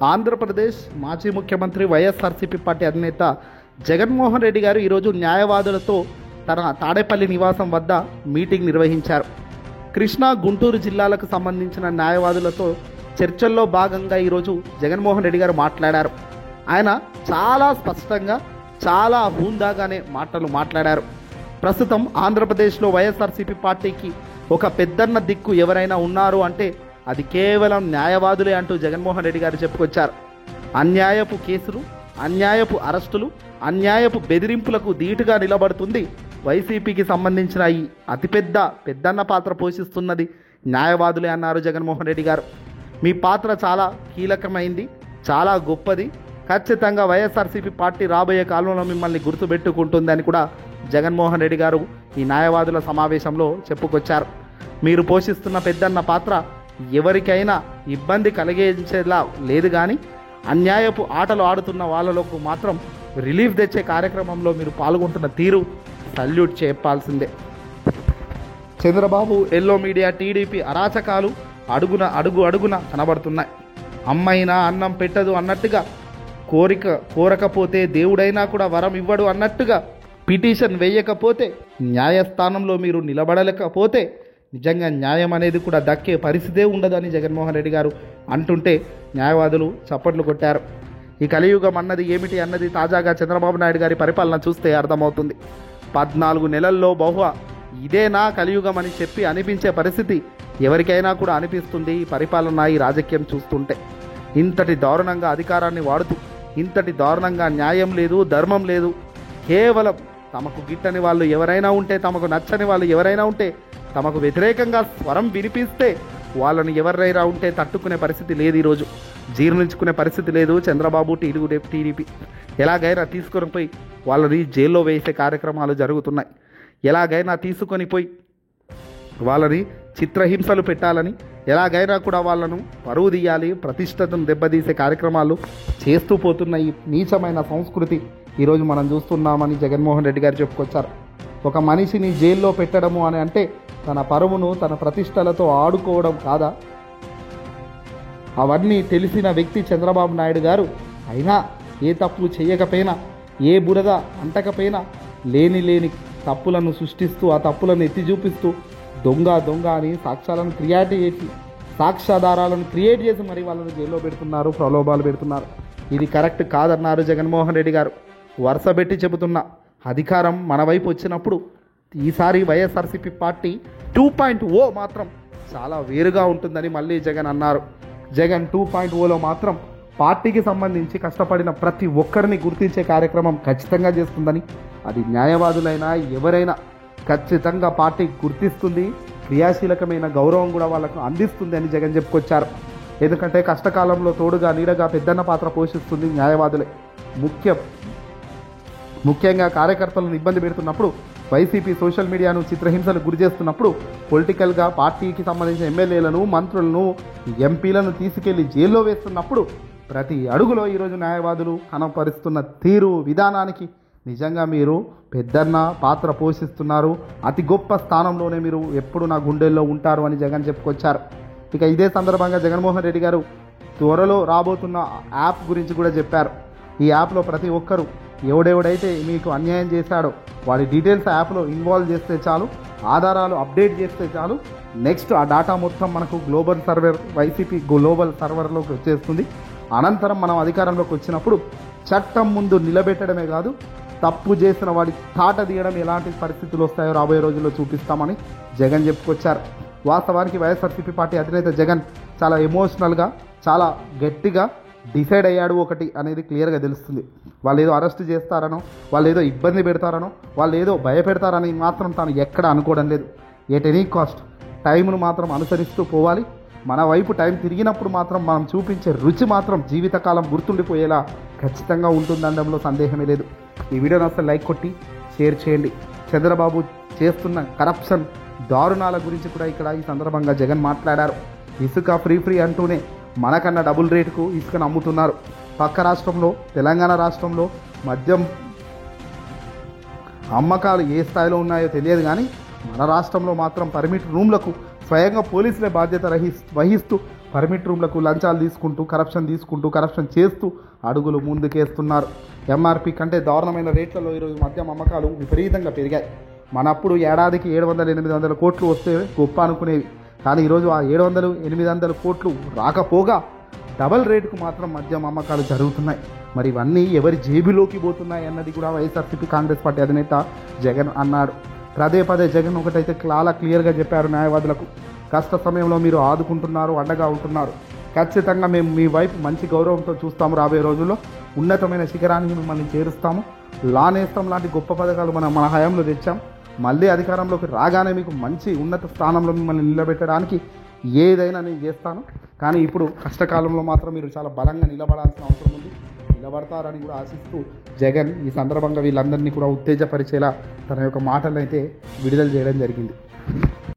ఆంధ్రప్రదేశ్ మాజీ ముఖ్యమంత్రి వైఎస్ఆర్సీపీ పార్టీ అధినేత జగన్మోహన్ రెడ్డి గారు ఈరోజు న్యాయవాదులతో తన తాడేపల్లి నివాసం వద్ద మీటింగ్ నిర్వహించారు. కృష్ణా, గుంటూరు జిల్లాలకు సంబంధించిన న్యాయవాదులతో చర్చల్లో భాగంగా ఈరోజు జగన్మోహన్ రెడ్డి గారు మాట్లాడారు. ఆయన చాలా స్పష్టంగా, చాలా హుందాగానే మాట్లాడారు. ప్రస్తుతం ఆంధ్రప్రదేశ్లో వైఎస్ఆర్సీపీ పార్టీకి ఒక పెద్దన్న దిక్కు ఎవరైనా ఉన్నారు అంటే అది కేవలం న్యాయవాదులే అంటూ జగన్మోహన్ రెడ్డి గారు చెప్పుకొచ్చారు. అన్యాయపు కేసులు, అన్యాయపు అరెస్టులు, అన్యాయపు బెదిరింపులకు ధీటుగా నిలబడుతుంది వైసీపీకి సంబంధించిన ఈ పెద్దన్న పాత్ర పోషిస్తున్నది న్యాయవాదులే అన్నారు జగన్మోహన్ రెడ్డి గారు. మీ పాత్ర చాలా కీలకమైంది, చాలా గొప్పది. ఖచ్చితంగా వైఎస్ఆర్సీపీ పార్టీ రాబోయే కాలంలో మిమ్మల్ని గుర్తుపెట్టుకుంటుందని కూడా జగన్మోహన్ రెడ్డి గారు ఈ న్యాయవాదుల సమావేశంలో చెప్పుకొచ్చారు. మీరు పోషిస్తున్న పెద్దన్న పాత్ర ఎవరికైనా ఇబ్బంది కలిగించేలా లేదు, కానీ అన్యాయపు ఆటలు ఆడుతున్న వాళ్ళకు మాత్రం రిలీఫ్ తెచ్చే కార్యక్రమంలో మీరు పాల్గొంటున్న తీరు సల్యూట్ చెప్పాల్సిందే. చంద్రబాబు ఎల్లో మీడియా, టీడీపీ అరాచకాలు అడుగున కనబడుతున్నాయి. అమ్మైనా అన్నం పెట్టదు అన్నట్టుగా, కోరకపోతే దేవుడైనా కూడా వరం ఇవ్వడు అన్నట్టుగా, పిటిషన్ వేయకపోతే, న్యాయస్థానంలో మీరు నిలబడలేకపోతే నిజంగా న్యాయం అనేది కూడా దక్కే పరిస్థితే ఉండదని జగన్మోహన్ రెడ్డి గారు అంటుంటే న్యాయవాదులు చప్పట్లు కొట్టారు. ఈ కలియుగం అన్నది ఏమిటి అన్నది తాజాగా చంద్రబాబు నాయుడు గారి పరిపాలన చూస్తే అర్థమవుతుంది. 14 నెలల్లో బహుశా ఇదేనా కలియుగం అని చెప్పి అనిపించే పరిస్థితి ఎవరికైనా కూడా అనిపిస్తుంది ఈ పరిపాలన, ఈ రాజకీయం చూస్తుంటే. ఇంతటి దారుణంగా అధికారాన్ని వాడుతూ, ఇంతటి దారుణంగా న్యాయం లేదు, ధర్మం లేదు, కేవలం తమకు గిట్టని వాళ్ళు ఎవరైనా ఉంటే, తమకు నచ్చని వాళ్ళు ఎవరైనా ఉంటే, తమకు వ్యతిరేకంగా స్వరం వినిపిస్తే వాళ్ళని ఎవరైనా ఉంటే తట్టుకునే పరిస్థితి లేదు, ఈరోజు జీర్ణించుకునే పరిస్థితి లేదు. చంద్రబాబు, టీడీపీ ఎలాగైనా తీసుకొని పోయి వాళ్ళని జైల్లో వేసే కార్యక్రమాలు జరుగుతున్నాయి. ఎలాగైనా తీసుకొని పోయి వాళ్ళని చిత్రహింసలు పెట్టాలని, ఎలాగైనా కూడా వాళ్ళను పరువు తీయాలి, ప్రతిష్టతను దెబ్బతీసే కార్యక్రమాలు చేస్తూ పోతున్న ఈ నీచమైన సంస్కృతి ఈరోజు మనం చూస్తున్నామని జగన్మోహన్ రెడ్డి గారు చెప్పుకొచ్చారు. ఒక మనిషిని జైల్లో పెట్టడము అని అంటే తన పరువును, తన ప్రతిష్టలతో ఆడుకోవడం కాదా? అవన్నీ తెలిసిన వ్యక్తి చంద్రబాబు నాయుడు గారు. అయినా ఏ తప్పు చేయకపోయినా, ఏ బురద అంటకపోయినా లేని తప్పులను సృష్టిస్తూ, ఆ తప్పులను ఎత్తి చూపిస్తూ దొంగ అని సాక్ష్యాధారాలను క్రియేట్ చేసి మరి వాళ్ళని జైల్లో పెడుతున్నారు, ప్రలోభాలు పెడుతున్నారు. ఇది కరెక్ట్ కాదన్నారు జగన్మోహన్ రెడ్డి గారు. వరుస పెట్టి చెబుతున్నా, అధికారం మన వైపు వచ్చినప్పుడు ఈసారి వైఎస్ఆర్సీపీ పార్టీ 2.0 మాత్రం చాలా వేరుగా ఉంటుందని మళ్ళీ జగన్ అన్నారు. జగన్ 2.0లో మాత్రం పార్టీకి సంబంధించి కష్టపడిన ప్రతి ఒక్కరిని గుర్తించే కార్యక్రమం ఖచ్చితంగా చేస్తుందని, అది న్యాయవాదులైనా ఎవరైనా ఖచ్చితంగా పార్టీ గుర్తిస్తుంది, క్రియాశీలకమైన గౌరవం కూడా వాళ్ళకు అందిస్తుంది అని జగన్ చెప్పుకొచ్చారు. ఎందుకంటే కష్టకాలంలో తోడుగా నీడగా పెద్దన్న పాత్ర పోషిస్తుంది న్యాయవాదులే. ముఖ్యంగా కార్యకర్తలను ఇబ్బంది పెడుతున్నప్పుడు, వైసీపీ సోషల్ మీడియాను చిత్రహింసలకు గురి చేస్తున్నప్పుడు, పొలిటికల్గా పార్టీకి సంబంధించిన ఎమ్మెల్యేలను, మంత్రులను, ఎంపీలను తీసుకెళ్లి జైల్లో వేస్తున్నప్పుడు ప్రతి అడుగులో ఈరోజు న్యాయవాదులు కనపరుస్తున్న తీరు విధానానికి నిజంగా మీరు పెద్దన్న పాత్ర పోషిస్తున్నారు. అతి గొప్ప స్థానంలోనే మీరు ఎప్పుడు నా గుండెల్లో ఉంటారు అని జగన్ చెప్పుకొచ్చారు. ఇక ఇదే సందర్భంగా జగన్మోహన్ రెడ్డి గారు త్వరలో రాబోతున్న యాప్ గురించి కూడా చెప్పారు. ఈ యాప్లో ప్రతి ఒక్కరూ ఎవడెవడైతే మీకు అన్యాయం చేశాడో వాడి డీటెయిల్స్ యాప్లో ఇన్వాల్వ్ చేస్తే చాలు, ఆధారాలు అప్డేట్ చేస్తే చాలు, నెక్స్ట్ ఆ డేటా మొత్తం మనకు గ్లోబల్ సర్వర్, వైసీపీ గ్లోబల్ సర్వర్లోకి వచ్చేస్తుంది. అనంతరం మనం అధికారంలోకి వచ్చినప్పుడు చట్టం ముందు నిలబెట్టడమే కాదు, తప్పు చేసిన వాడి తాట తీయడం ఎలాంటి పరిస్థితులు వస్తాయో రాబోయే రోజుల్లో చూపిస్తామని జగన్ చెప్పుకొచ్చారు. వాస్తవానికి వైఎస్ఆర్సీపీ పార్టీ అధినేత జగన్ చాలా ఎమోషనల్గా, చాలా గట్టిగా డిసైడ్ అయ్యాడు ఒకటి అనేది క్లియర్గా తెలుస్తుంది. వాళ్ళు ఏదో అరెస్ట్ చేస్తారనో, వాళ్ళు ఏదో ఇబ్బంది పెడతారనో, వాళ్ళు ఏదో భయపెడతారని మాత్రం తాను ఎక్కడ అనుకోవడం లేదు. ఎట్ ఎనీ కాస్ట్ టైంను మాత్రం అనుసరిస్తూ పోవాలి. మన వైపు టైం తిరిగినప్పుడు మాత్రం మనం చూపించే రుచి మాత్రం జీవితకాలం గుర్తుండిపోయేలా ఖచ్చితంగా ఉంటుందనడంలో సందేహమే లేదు. ఈ వీడియోని అసలు లైక్ కొట్టి షేర్ చేయండి. చంద్రబాబు చేస్తున్న కరప్షన్ దారుణాల గురించి కూడా ఇక్కడ ఈ సందర్భంగా జగన్ మాట్లాడారు. ఇసుక ఫ్రీ అంటూనే మనకన్నా డబుల్ రేటుకు ఇసుకను అమ్ముతున్నారు. పక్క రాష్ట్రంలో, తెలంగాణ రాష్ట్రంలో మద్యం అమ్మకాలు ఏ స్థాయిలో ఉన్నాయో తెలియదు, కానీ మన రాష్ట్రంలో మాత్రం పర్మిట్ రూమ్లకు స్వయంగా పోలీసులే బాధ్యత వహిస్తూ పర్మిట్ రూమ్లకు లంచాలు తీసుకుంటూ కరప్షన్ చేస్తూ అడుగులు ముందుకేస్తున్నారు. ఎంఆర్పి కంటే దారుణమైన రేట్లలో ఈరోజు మద్యం అమ్మకాలు విపరీతంగా పెరిగాయి. మనప్పుడు ఏడాదికి 700-800 కోట్లు వస్తే గొప్ప అనుకునేవి. కానీ ఈరోజు ఆ 700-800 కోట్లు రాకపోగా డబల్ రేటుకు మాత్రం మద్యం అమ్మకాలు జరుగుతున్నాయి. మరి ఇవన్నీ ఎవరి జేబులోకి పోతున్నాయి అన్నది కూడా వైఎస్ఆర్సీపీ కాంగ్రెస్ పార్టీ అధినేత జగన్ అన్నాడు. పదే జగన్ ఒకటైతే చాలా క్లియర్గా చెప్పారు న్యాయవాదులకు, కష్ట సమయంలో మీరు ఆదుకుంటున్నారు, అండగా ఉంటున్నారు. ఖచ్చితంగా మేము మీ వైపు మంచి గౌరవంతో చూస్తాము. రాబోయే రోజుల్లో ఉన్నతమైన శిఖరానికి మిమ్మల్ని చేరుస్తాము. లానేస్తం లాంటి గొప్ప పథకాలు మన హయాంలో తెచ్చాం. మళ్ళీ అధికారంలోకి రాగానే మీకు మంచి ఉన్నత స్థానంలో మిమ్మల్ని నిలబెట్టడానికి ఏదైనా నేను చేస్తాను. కానీ ఇప్పుడు కష్టకాలంలో మాత్రం మీరు చాలా బలంగా నిలబడాల్సిన అవసరం ఉంది. నిలబడతారని కూడా ఆశిస్తూ జగన్ ఈ సందర్భంగా వీళ్ళందరినీ కూడా ఉత్తేజపరిచేలా తన యొక్క మాటలను అయితే విడుదల చేయడం జరిగింది.